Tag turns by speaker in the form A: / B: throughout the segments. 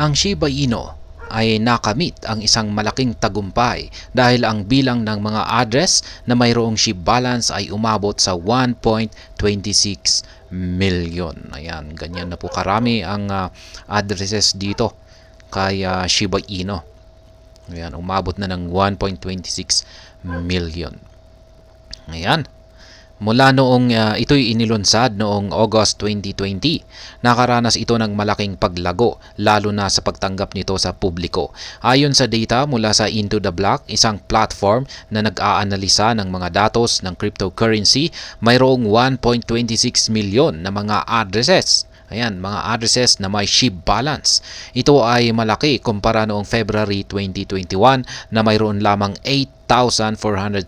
A: Ang Shiba Inu ay nakamit ang isang malaking tagumpay dahil ang bilang ng mga address na mayroong SHIB balance ay umabot sa 1.26 million. Ayan, ganyan na po karami ang addresses dito kay Shiba Inu. Ayan, umabot na ng 1.26 million. Ayan. Mula noong ito'y inilunsad noong August 2020, nakaranas ito ng malaking paglago lalo na sa pagtanggap nito sa publiko. Ayon sa data mula sa Into the Block, isang platform na nag-aanalisa ng mga datos ng cryptocurrency, mayroong 1.26 million na mga addresses. Ayan, mga addresses na may SHIB balance. Ito ay malaki kumpara noong February 2021 na mayroon lamang 8,460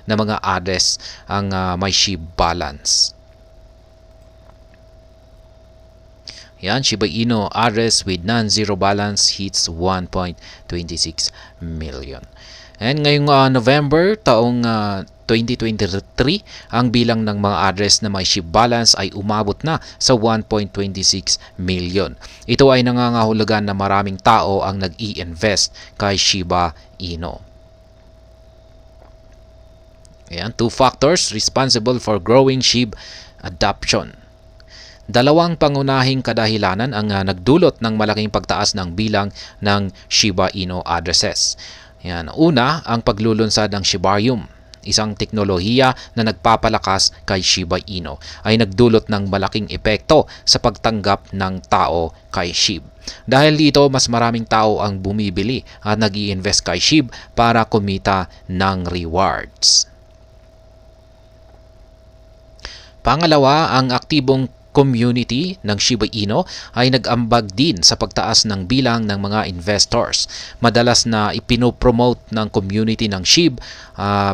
A: na mga address ang may SHIB balance. Yan, Shiba Inu address with non-zero balance hits 1.26 million. And ngayong November taong 2023, ang bilang ng mga address na may SHIB balance ay umabot na sa 1.26 million. Ito ay nangangahulugan na maraming tao ang nag-i-invest kay Shiba Inu. Ayan, 2 factors responsible for growing SHIB adoption. Dalawang pangunahing kadahilanan ang nagdulot ng malaking pagtaas ng bilang ng Shiba Inu addresses. Yan. Una, ang paglulunsad ng Shibarium, isang teknolohiya na nagpapalakas kay Shiba Inu, ay nagdulot ng malaking epekto sa pagtanggap ng tao kay SHIB. Dahil dito, mas maraming tao ang bumibili at nag-i-invest kay SHIB para kumita ng rewards. Pangalawa, ang aktibong community ng Shiba Inu ay nag-ambag din sa pagtaas ng bilang ng mga investors. Madalas na ipinopromote ng community ng SHIB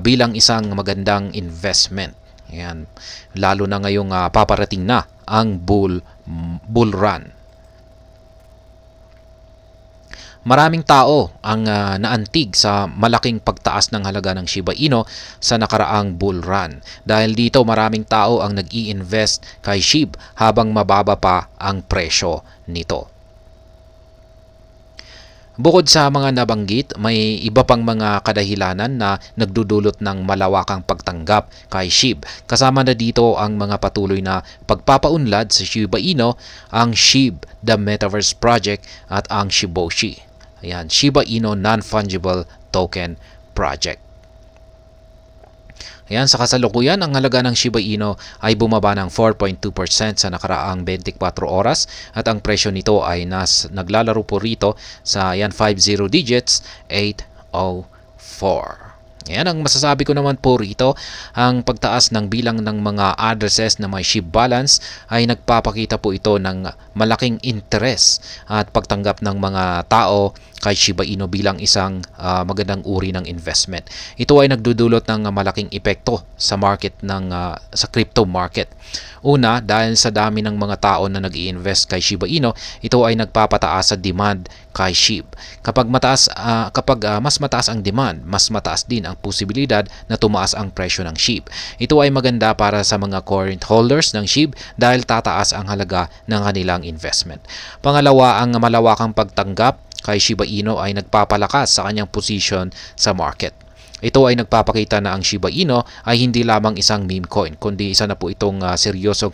A: bilang isang magandang investment. Ayan. Lalo na ngayong paparating na ang bull run. Maraming tao ang naantig sa malaking pagtaas ng halaga ng Shiba Inu sa nakaraang bull run. Dahil dito maraming tao ang nag-i-invest kay SHIB habang mababa pa ang presyo nito. Bukod sa mga nabanggit, may iba pang mga kadahilanan na nagdudulot ng malawakang pagtanggap kay SHIB. Kasama na dito ang mga patuloy na pagpapaunlad sa Shiba Inu, ang SHIB, the Metaverse Project at ang Shiboshi. Ayan, Shiba Inu Non-Fungible Token Project. Ayan, sa kasalukuyan, ang halaga ng Shiba Inu ay bumaba ng 4.2% sa nakaraang 24 oras at ang presyo nito ay naglalaro po rito sa 50 digits, 804. Ayan, ang masasabi ko naman po rito, ang pagtaas ng bilang ng mga addresses na may SHIB balance ay nagpapakita po ito ng malaking interest at pagtanggap ng mga tao kay Shiba Inu bilang isang magandang uri ng investment. Ito ay nagdudulot ng malaking epekto sa market sa crypto market. Una, dahil sa dami ng mga tao na nag-i-invest kay Shiba Inu, ito ay nagpapataas sa demand kay SHIB. Kapag mas mataas ang demand, mas mataas din ang posibilidad na tumaas ang presyo ng SHIB. Ito ay maganda para sa mga current holders ng SHIB dahil tataas ang halaga ng kanilang investment. Pangalawa, ang malawakang pagtanggap kay Shiba Inu ay nagpapalakas sa kanyang position sa market. Ito ay nagpapakita na ang Shiba Inu ay hindi lamang isang meme coin, kundi isa na po itong seryosong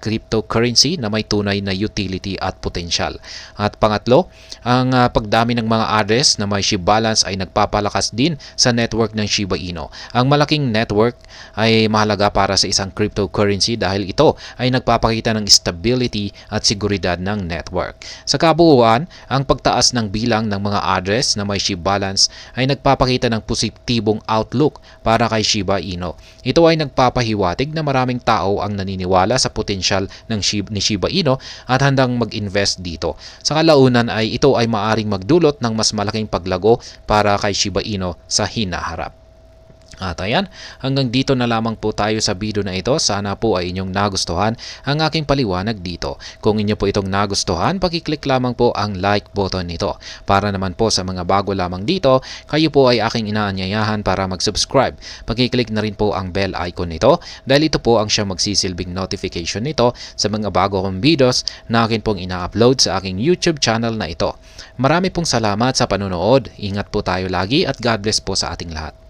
A: cryptocurrency na may tunay na utility at potensyal. At pangatlo, ang pagdami ng mga address na may SHIB balance ay nagpapalakas din sa network ng Shiba Inu. Ang malaking network ay mahalaga para sa isang cryptocurrency dahil ito ay nagpapakita ng stability at seguridad ng network. Sa kabuuan, ang pagtaas ng bilang ng mga address na may SHIB balance ay nagpapakita ng positibong outlook para kay Shiba Inu. Ito ay nagpapahiwatig na maraming tao ang naniniwala sa potensyal ni Shiba Inu at handang mag-invest dito. Sa kalaunan ay ito ay maaring magdulot ng mas malaking paglago para kay Shiba Inu sa hinaharap. At ayan, hanggang dito na lamang po tayo sa video na ito. Sana po ay inyong nagustuhan ang aking paliwanag dito. Kung inyo po itong nagustuhan, pakiclick lamang po ang like button nito. Para naman po sa mga bago lamang dito, kayo po ay aking inaanyayahan para mag-subscribe. Pakiclick na rin po ang bell icon nito dahil ito po ang siyang magsisilbing notification nito sa mga bago kong videos na akin pong ina-upload sa aking YouTube channel na ito. Marami pong salamat sa panonood. Ingat po tayo lagi at God bless po sa ating lahat.